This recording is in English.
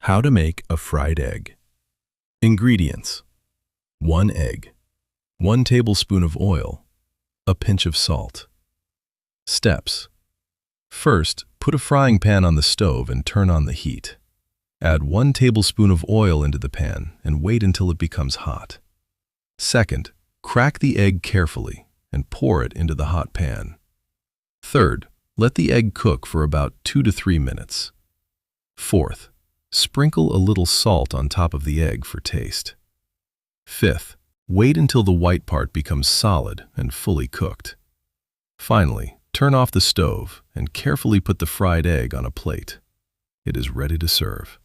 How to make a fried egg. Ingredients: 1 egg, 1 tablespoon of oil, a pinch of salt. Steps: first, put a frying pan on the stove and turn on the heat. Add 1 tablespoon of oil into the pan and wait until it becomes hot. Second, crack the egg carefully and pour it into the hot pan. Third, let the egg cook for about 2 to 3 minutes. Fourth, sprinkle a little salt on top of the egg for taste. Fifth, wait until the white part becomes solid and fully cooked. Finally, turn off the stove and carefully put the fried egg on a plate. It is ready to serve.